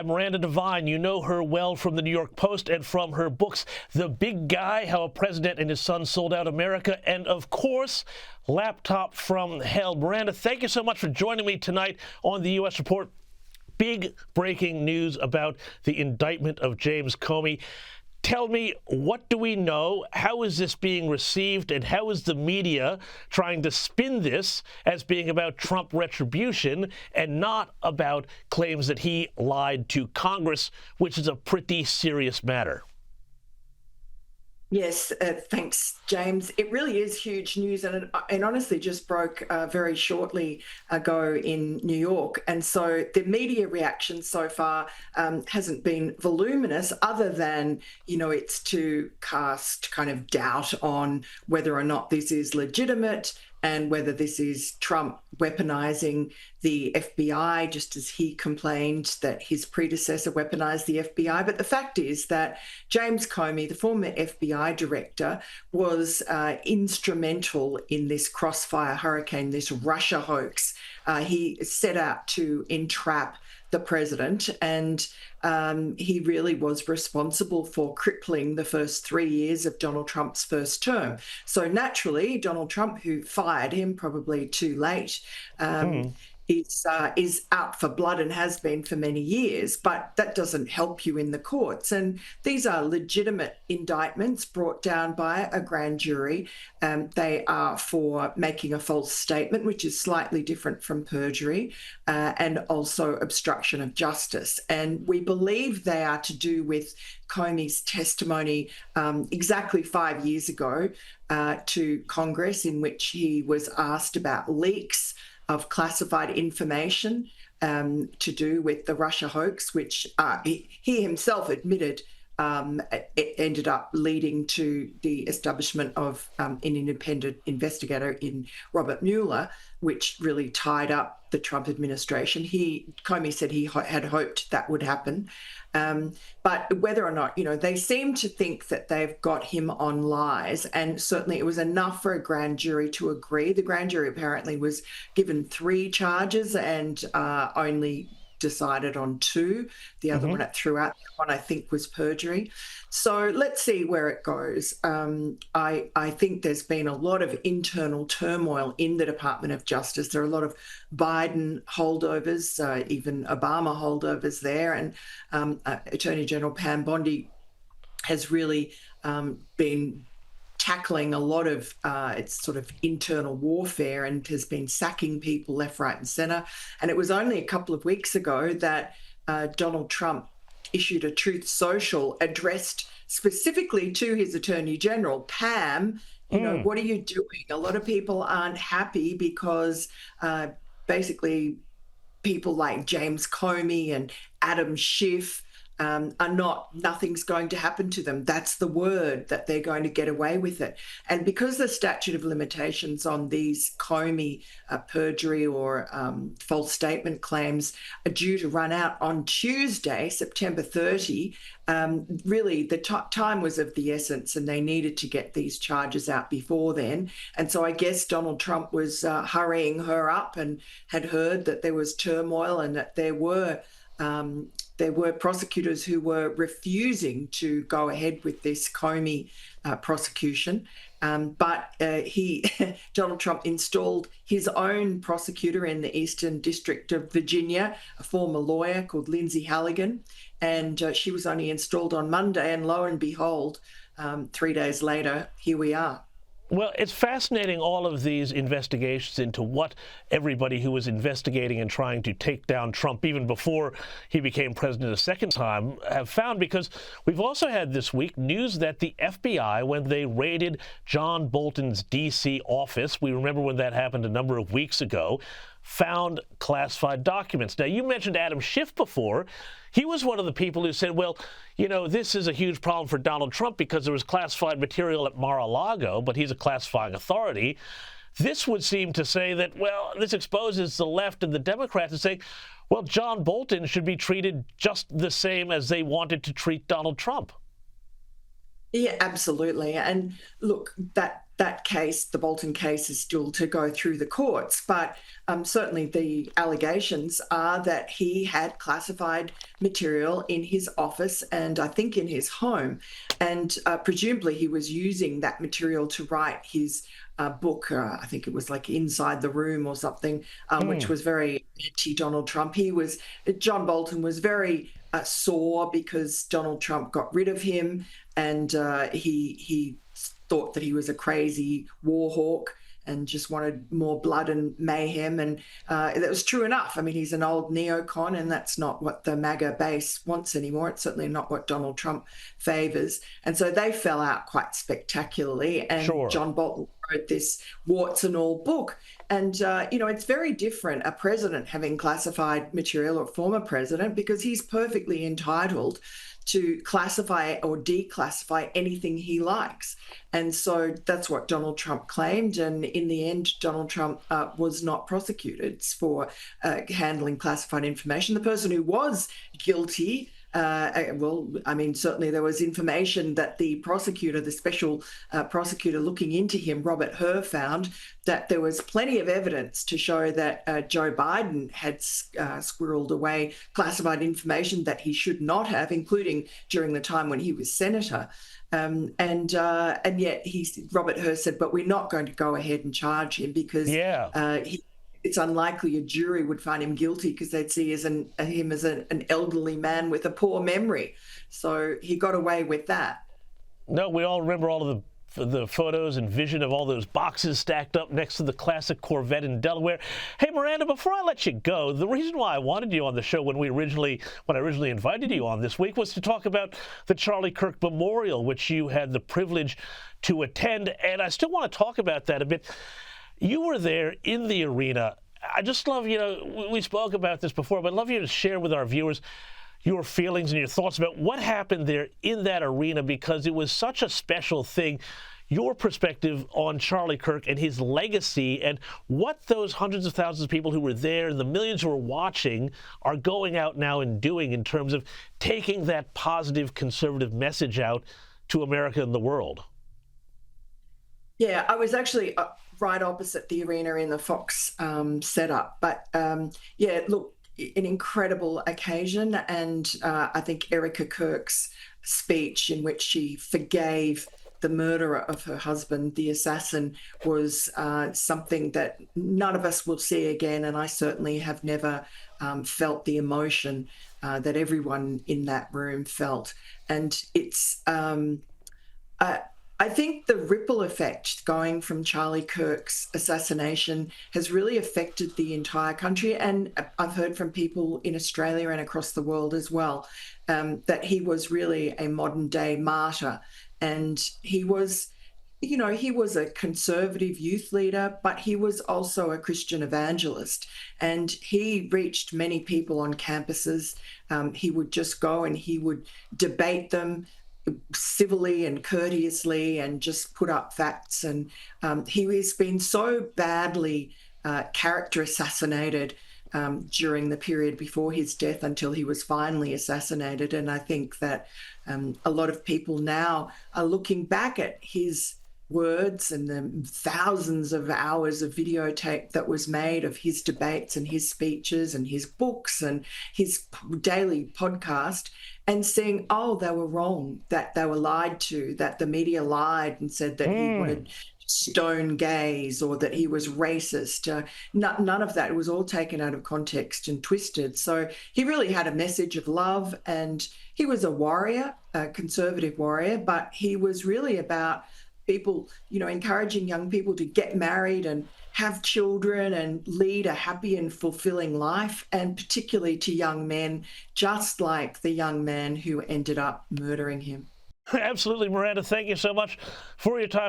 Miranda Devine, you know her well from the New York Post and from her books, The Big Guy, How a President and His Son Sold Out America, and of course, Laptop from Hell. Miranda, thank you so much for joining me tonight on the U.S. Report. Big breaking news about the indictment of James Comey. Tell me, what do we know? How is this being received? And how is the media trying to spin this as being about Trump retribution and not about claims that he lied to Congress, which is a pretty serious matter? Yes, thanks, James. It really is huge news, and it honestly just broke very shortly ago in New York. And so the media reaction so far hasn't been voluminous, other than, it's to cast kind of doubt on whether or not this is legitimate and whether this is Trump weaponizing the FBI, just as he complained that his predecessor weaponized the FBI. But the fact is that James Comey, the former FBI director, was instrumental in this crossfire hurricane, this Russia hoax. He set out to entrap the president, and he really was responsible for crippling the first 3 years of Donald Trump's first term. So naturally, Donald Trump, who fired him probably too late, is out for blood and has been for many years, but that doesn't help you in the courts. And these are legitimate indictments brought down by a grand jury. They are for making a false statement, which is slightly different from perjury, and also obstruction of justice. And we believe they are to do with Comey's testimony exactly 5 years ago to Congress, in which he was asked about leaks of classified information to do with the Russia hoax, which he himself admitted it ended up leading to the establishment of an independent investigator in Robert Mueller, which really tied up the Trump administration. Comey said he had hoped that would happen. But whether or not, they seem to think that they've got him on lies, and certainly it was enough for a grand jury to agree. The grand jury apparently was given 3 charges and only decided on 2. The other one it threw out, one I think was perjury. So let's see where it goes. I think there's been a lot of internal turmoil in the Department of Justice. There are a lot of Biden holdovers, even Obama holdovers there, and Attorney General Pam Bondi has really been tackling a lot of its sort of internal warfare and has been sacking people left, right and centre. And it was only a couple of weeks ago that Donald Trump issued a Truth Social addressed specifically to his Attorney General, Pam. What are you doing? A lot of people aren't happy because basically people like James Comey and Adam Schiff nothing's going to happen to them. That's the word, that they're going to get away with it. And because the statute of limitations on these Comey perjury or false statement claims are due to run out on Tuesday, September 30, really the time was of the essence, and they needed to get these charges out before then. And so I guess Donald Trump was hurrying her up and had heard that there was turmoil and that there were prosecutors who were refusing to go ahead with this Comey prosecution. But Donald Trump installed his own prosecutor in the Eastern District of Virginia, a former lawyer called Lindsey Halligan. And she was only installed on Monday. And lo and behold, 3 days later, here we are. Well, it's fascinating, all of these investigations into what everybody who was investigating and trying to take down Trump, even before he became president a second time, have found, because we've also had this week news that the FBI, when they raided John Bolton's D.C. office, we remember when that happened a number of weeks ago, found classified documents. Now, you mentioned Adam Schiff before. He was one of the people who said, well, this is a huge problem for Donald Trump because there was classified material at Mar-a-Lago, but he's a classifying authority. This would seem to say that, well, this exposes the left and the Democrats and saying, well, John Bolton should be treated just the same as they wanted to treat Donald Trump. Yeah, absolutely. And look, that that case, the Bolton case, is still to go through the courts. But certainly the allegations are that he had classified material in his office and I think in his home. And presumably he was using that material to write his book, I think it was like Inside the Room or something, which was very anti-Donald Trump. John Bolton was very sore because Donald Trump got rid of him, and he thought that he was a crazy war hawk and just wanted more blood and mayhem. And that was true enough. I mean, he's an old neocon, and that's not what the MAGA base wants anymore. It's certainly not what Donald Trump favors. And so they fell out quite spectacularly. And sure. John Bolton wrote this warts and all book. And, it's very different, a president having classified material, or former president, because he's perfectly entitled to classify or declassify anything he likes. And so that's what Donald Trump claimed. And in the end, Donald Trump was not prosecuted for handling classified information. The person who was guilty, certainly there was information that the prosecutor, the special prosecutor looking into him, Robert Hur, found that there was plenty of evidence to show that Joe Biden had squirreled away classified information that he should not have, including during the time when he was senator. And yet Robert Hur said, but we're not going to go ahead and charge him because it's unlikely a jury would find him guilty because they'd see him as an elderly man with a poor memory. So he got away with that. No, we all remember all of the photos and vision of all those boxes stacked up next to the classic Corvette in Delaware. Hey, Miranda, before I let you go, the reason why I wanted you on the show when I originally invited you on this week was to talk about the Charlie Kirk Memorial, which you had the privilege to attend. And I still want to talk about that a bit. You were there in the arena. I just love, we spoke about this before, but I'd love you to share with our viewers your feelings and your thoughts about what happened there in that arena, because it was such a special thing. Your perspective on Charlie Kirk and his legacy, and what those hundreds of thousands of people who were there and the millions who were watching are going out now and doing in terms of taking that positive conservative message out to America and the world. Yeah, I was actually right opposite the arena in the Fox setup. But look, an incredible occasion. And I think Erica Kirk's speech, in which she forgave the murderer of her husband, the assassin, was something that none of us will see again. And I certainly have never felt the emotion that everyone in that room felt. And it's I think the ripple effect going from Charlie Kirk's assassination has really affected the entire country. And I've heard from people in Australia and across the world as well, that he was really a modern day martyr. And he was a conservative youth leader, but he was also a Christian evangelist. And he reached many people on campuses. He would just go and he would debate them civilly and courteously and just put up facts. And he has been so badly character assassinated during the period before his death until he was finally assassinated. And I think that a lot of people now are looking back at his words and the thousands of hours of videotape that was made of his debates and his speeches and his books and his daily podcast, and saying, oh, they were wrong, that they were lied to, that the media lied and said that he wanted stone gays or that he was racist. None of that. It was all taken out of context and twisted. So he really had a message of love, and he was a warrior, a conservative warrior, but he was really about people, encouraging young people to get married and have children and lead a happy and fulfilling life, and particularly to young men, just like the young man who ended up murdering him. Absolutely, Miranda. Thank you so much for your time.